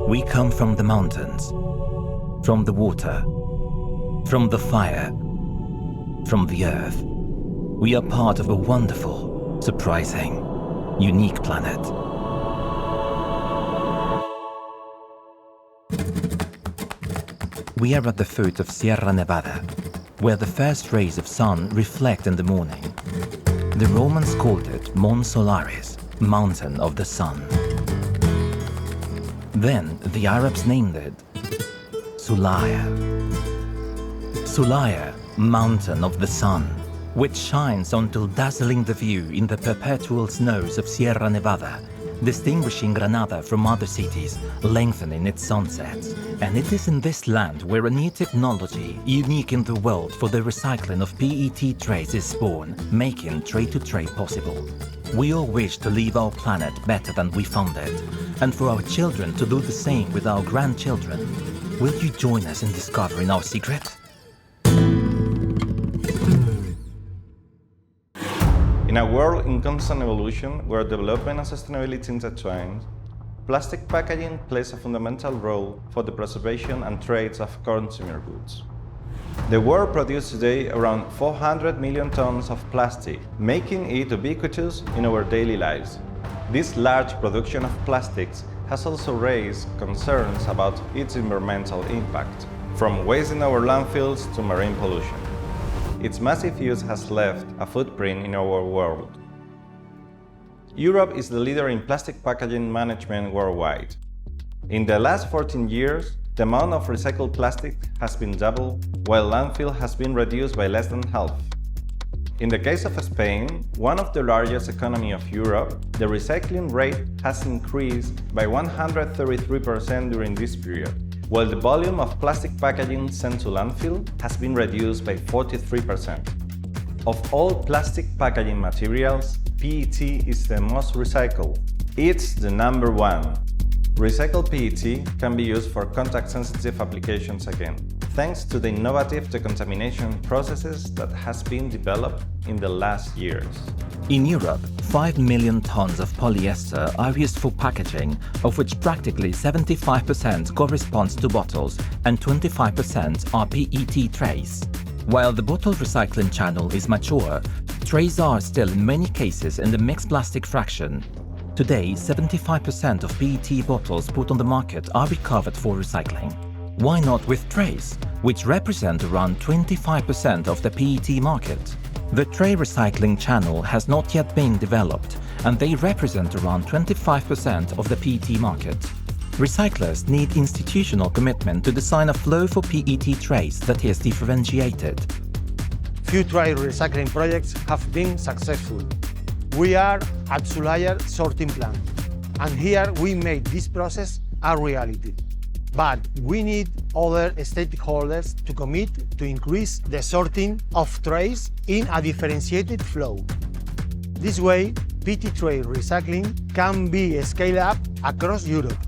We come from the mountains, from the water, from the fire, from the earth. We are part of a wonderful, surprising, unique planet. We are at the foot of Sierra Nevada, where the first rays of sun reflect in the morning. The Romans called it Mons Solaris, Mountain of the Sun. Then the Arabs named it Sulayr. Sulayr, Mountain of the Sun, which shines until dazzling the view in the perpetual snows of Sierra Nevada, distinguishing Granada from other cities, lengthening its sunsets. And it is in this land where a new technology, unique in the world for the recycling of PET trays, is born, making tray-to-tray possible. We all wish to leave our planet better than we found it, and for our children to do the same with our grandchildren. Will you join us in discovering our secret? In a world in constant evolution, where development and sustainability intertwine, plastic packaging plays a fundamental role for the preservation and trade of consumer goods. The world produces today around 400 million tons of plastic, making it ubiquitous in our daily lives. This large production of plastics has also raised concerns about its environmental impact, from waste in our landfills to marine pollution. Its massive use has left a footprint in our world. Europe is the leader in plastic packaging management worldwide. In the last 14 years, the amount of recycled plastic has been doubled, while landfill has been reduced by less than half. In the case of Spain, one of the largest economies of Europe, the recycling rate has increased by 133% during this period, while the volume of plastic packaging sent to landfill has been reduced by 43%. Of all plastic packaging materials, PET is the most recycled. It's the number one. Recycled PET can be used for contact-sensitive applications again, thanks to the innovative decontamination processes that has been developed in the last years. In Europe, 5 million tons of polyester are used for packaging, of which practically 75% corresponds to bottles and 25% are PET trays. While the bottle recycling channel is mature, trays are still in many cases in the mixed plastic fraction. Today, 75% of PET bottles put on the market are recovered for recycling. Why not with trays, which represent around 25% of the PET market? The tray recycling channel has not yet been developed, and they represent around 25% of the PET market. Recyclers need institutional commitment to design a flow for PET trays that is differentiated. Few tray recycling projects have been successful. We are at Sulayr sorting plant, and here we made this process a reality. But we need other stakeholders to commit to increase the sorting of trays in a differentiated flow. This way, PET tray recycling can be scaled up across Europe.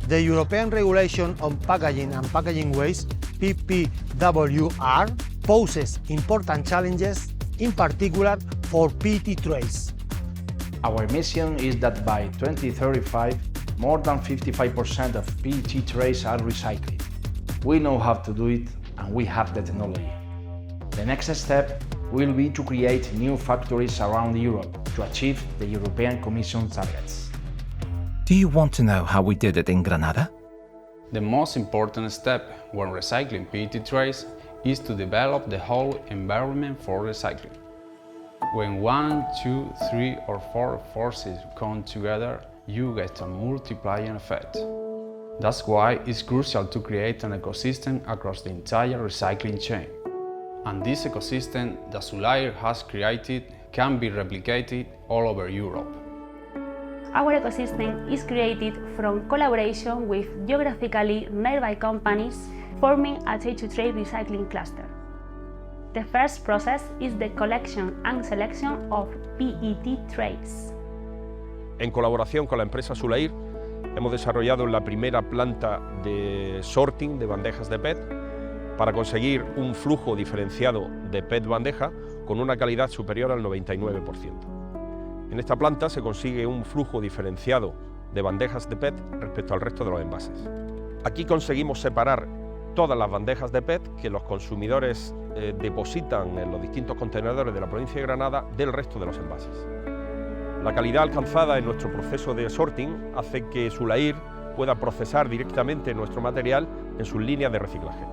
The European Regulation on Packaging and Packaging Waste, PPWR, poses important challenges, in particular for PET trays. Our mission is that by 2035, more than 55% of PET trays are recycled. We know how to do it, and we have the technology. The next step will be to create new factories around Europe to achieve the European Commission targets. Do you want to know how we did it in Granada? The most important step when recycling PET trays is to develop the whole environment for recycling. When 1, 2, 3 or 4 forces come together, you get a multiplying effect. That's why it's crucial to create an ecosystem across the entire recycling chain. And this ecosystem that Sulayr has created can be replicated all over Europe. Our ecosystem is created from collaboration with geographically nearby companies, forming a tray-to-tray recycling cluster. The first process is the collection and selection of PET trays. En colaboración con la empresa Sulayr, hemos desarrollado la primera planta de sorting de bandejas de PET para conseguir un flujo diferenciado de PET bandeja con una calidad superior al 99%. En esta planta se consigue un flujo diferenciado de bandejas de PET respecto al resto de los envases. Aquí conseguimos separar todas las bandejas de PET que los consumidores depositan en los distintos contenedores de la provincia de Granada del resto de los envases. La calidad alcanzada en nuestro proceso de sorting hace que Sulayr pueda procesar directamente nuestro material en sus líneas de reciclaje.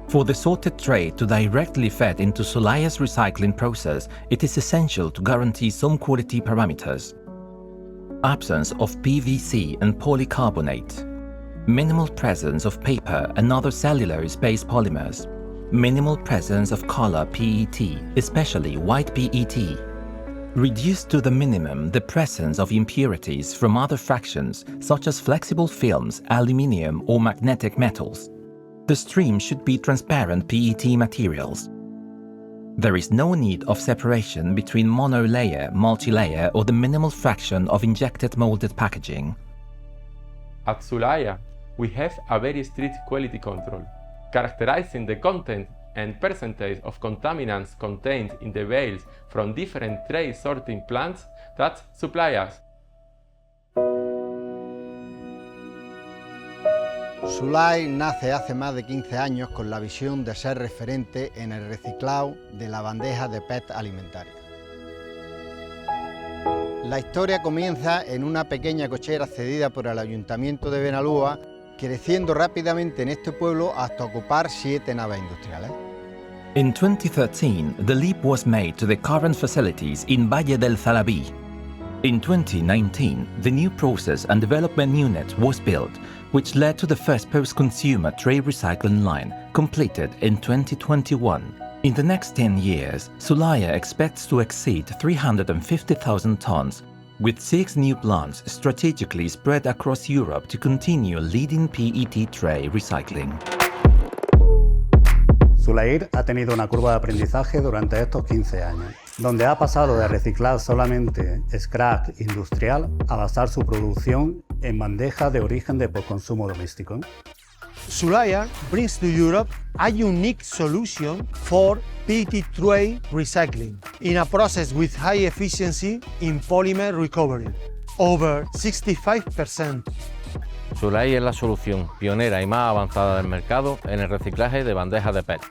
For the sorted tray to directly fed into Sulayr's recycling process, it is essential to guarantee some quality parameters. Absence of PVC and polycarbonate, minimal presence of paper and other cellulose-based polymers, minimal presence of color PET, especially white PET, reduce to the minimum the presence of impurities from other fractions such as flexible films, aluminium or magnetic metals. The stream should be transparent PET materials. There is no need of separation between monolayer, multilayer or the minimal fraction of injected molded packaging. At Sulayr, we have a very strict quality control, characterizing the content and percentage of contaminants contained in the bales from different tray sorting plants that supply us. Sulayr nace hace más de 15 años con la visión de ser referente en el reciclado de la bandeja de PET alimentaria. La historia comienza en una pequeña cochera cedida por el Ayuntamiento de Benalúa, creciendo rápidamente en este pueblo hasta ocupar 7 naves industriales. In 2013, the leap was made to the current facilities in Valle del Zalabí. In 2019, the new Process and Development Unit was built, which led to the first post-consumer tray recycling line, completed in 2021. In the next 10 years, Sulayr expects to exceed 350,000 tons, with 6 new plants strategically spread across Europe to continue leading PET tray recycling. Sulayr ha tenido una curva de aprendizaje durante estos 15 años, donde ha pasado de reciclar solamente scrap industrial a basar su producción en bandejas de origen de postconsumo doméstico. Sulayr brings to Europe a unique solution for PET tray recycling in a process with high efficiency in polymer recovery, over 65%. Sulayr es la solución pionera y más avanzada del mercado en el reciclaje de bandejas de PET,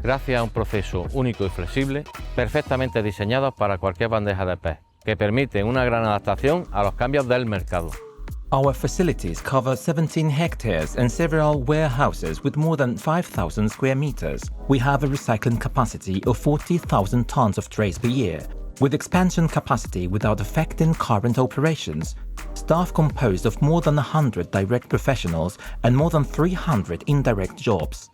gracias a un proceso único y flexible, perfectamente diseñado para cualquier bandeja de PET, que permite una gran adaptación a los cambios del mercado. Our facilities cover 17 hectares and several warehouses with more than 5,000 square meters. We have a recycling capacity of 40,000 tons of trays per year, with expansion capacity without affecting current operations. Staff composed of more than 100 direct professionals and more than 300 indirect jobs.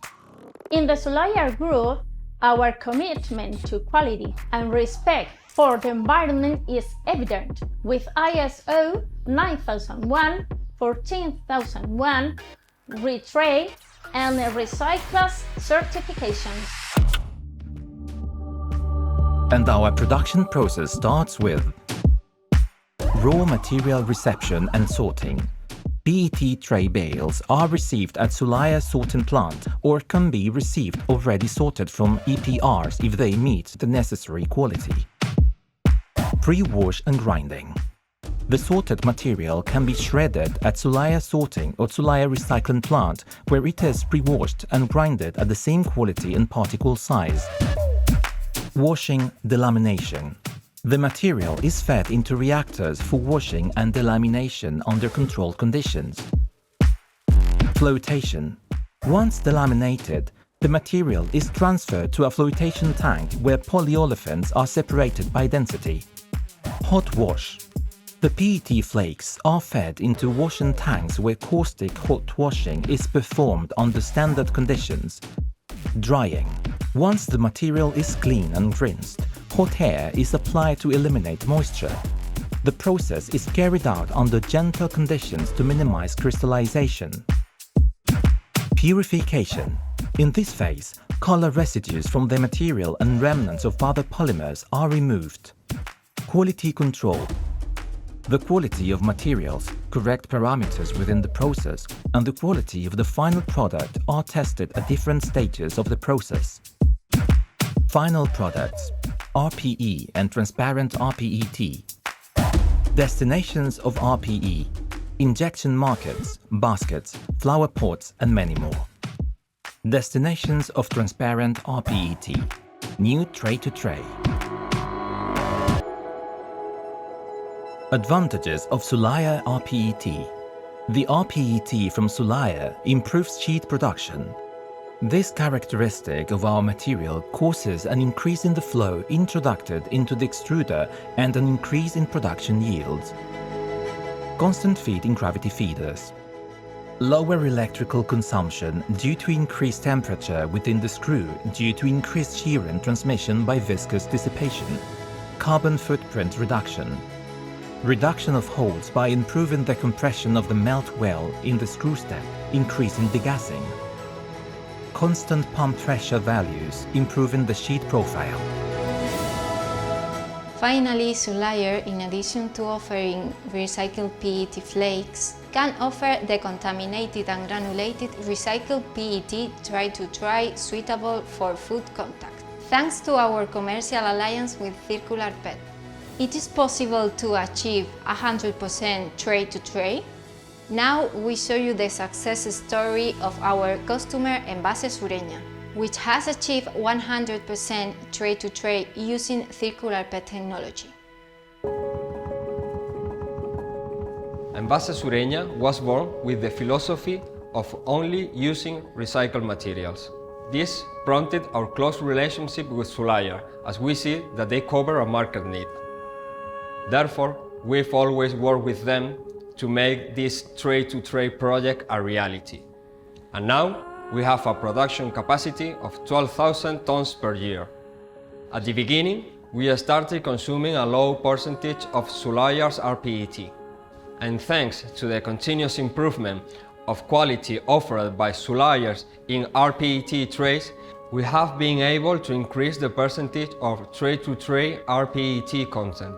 In the Sulayr Group, our commitment to quality and respect for the environment is evident with ISO 9001, 14001, ReTrade and Recyclers certifications. And our production process starts with raw material reception and sorting. PET tray bales are received at Sulayr sorting plant or can be received already sorted from EPRs if they meet the necessary quality. Pre-wash and grinding. The sorted material can be shredded at Sulayr sorting or Sulayr recycling plant, where it is pre-washed and grinded at the same quality and particle size. Washing delamination. The material is fed into reactors for washing and delamination under controlled conditions. Flotation. Once delaminated, the material is transferred to a flotation tank where polyolefins are separated by density. Hot wash. The PET flakes are fed into washing tanks where caustic hot washing is performed under standard conditions. Drying. Once the material is clean and rinsed, hot air is applied to eliminate moisture. The process is carried out under gentle conditions to minimize crystallization. Purification. In this phase, color residues from the material and remnants of other polymers are removed. Quality control. The quality of materials, correct parameters within the process, and the quality of the final product are tested at different stages of the process. Final products, RPE and transparent RPET. Destinations of RPE, injection markets, baskets, flower pots and many more. Destinations of transparent RPET, new tray-to-tray. Advantages of Sulayr RPET. The RPET from Sulayr improves sheet production. This characteristic of our material causes an increase in the flow introduced into the extruder and an increase in production yields. Constant feed in gravity feeders. Lower electrical consumption due to increased temperature within the screw due to increased shear and transmission by viscous dissipation. Carbon footprint reduction. Reduction of holes by improving the compression of the melt well in the screw step, increasing degassing. Constant pump pressure values, improving the sheet profile. Finally, Sulayr, in addition to offering recycled PET flakes, can offer decontaminated and granulated recycled PET tray-to-tray suitable for food contact. Thanks to our commercial alliance with Circular PET, it is possible to achieve 100% tray-to-tray. Now we show you the success story of our customer Envase Sureña, which has achieved 100% tray-to-tray using Circular PET technology. Envase Sureña was born with the philosophy of only using recycled materials. This prompted our close relationship with Sulayr, as we see that they cover a market need. Therefore, we've always worked with them to make this tray-to-tray project a reality. And now, we have a production capacity of 12,000 tons per year. At the beginning, we started consuming a low percentage of Sulayr's RPET. And thanks to the continuous improvement of quality offered by Sulayr in RPET trays, we have been able to increase the percentage of tray-to-tray RPET content.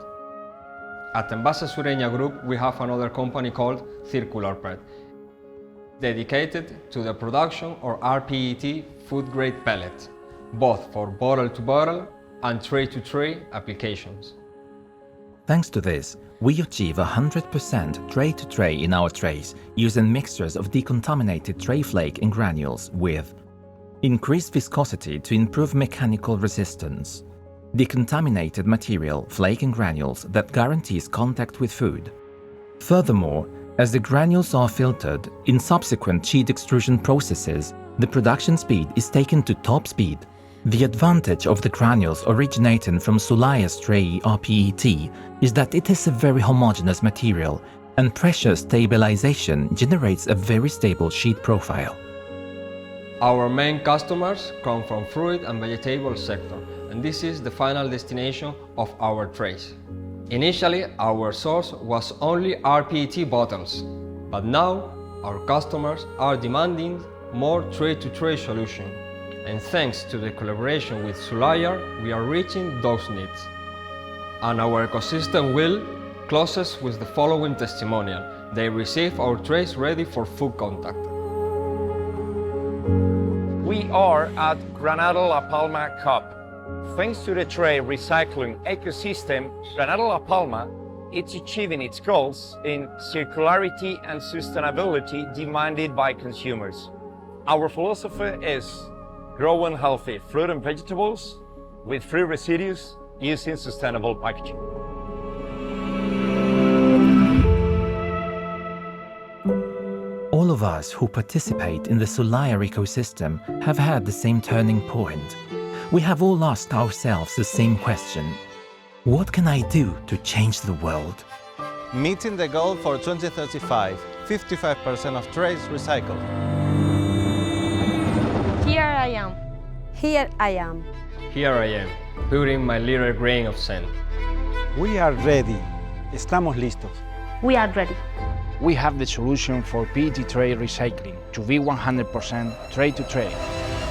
At Envase Sureña Group, we have another company called Circular PET, dedicated to the production of RPET food-grade pellets, both for bottle-to-bottle and tray-to-tray applications. Thanks to this, we achieve 100% tray-to-tray in our trays using mixtures of decontaminated tray flake and granules with increased viscosity to improve mechanical resistance, decontaminated material, flake and granules that guarantees contact with food. Furthermore, as the granules are filtered, in subsequent sheet extrusion processes, the production speed is taken to top speed. The advantage of the granules originating from Sulayr's tray RPET is that it is a very homogeneous material, and pressure stabilization generates a very stable sheet profile. Our main customers come from fruit and vegetable sector, and this is the final destination of our trays. Initially, our source was only RPET bottles, but now our customers are demanding more tray-to-tray solution. And thanks to the collaboration with Sulayr, we are reaching those needs. And our ecosystem will closes with the following testimonial. They receive our trays ready for food contact. We are at Granada La Palma Cup. Thanks to the tray recycling ecosystem, Granada La Palma is achieving its goals in circularity and sustainability demanded by consumers. Our philosophy is growing healthy fruit and vegetables with free residues using sustainable packaging. All of us who participate in the Sulayr ecosystem have had the same turning point. We have all asked ourselves the same question: what can I do to change the world? Meeting the goal for 2035, 55% of trays recycled. Here I am. Here I am. Here I am, putting my little grain of sand. We are ready. Estamos listos. We are ready. We have the solution for PET tray recycling to be 100% tray-to-tray.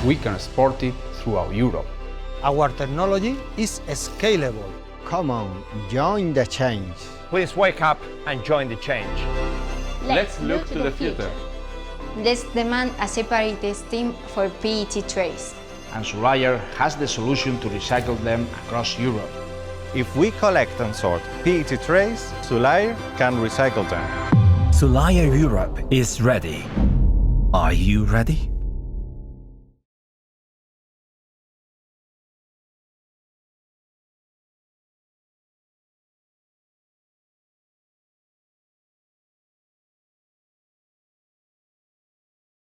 We can export it throughout Europe. Our technology is scalable. Come on, join the change. Please wake up and join the change. Let's look to the future. Let's demand a separate stream for PET trays. And Sulayr has the solution to recycle them across Europe. If we collect and sort PET trays, Sulayr can recycle them. Sulayr Europe is ready. Are you ready?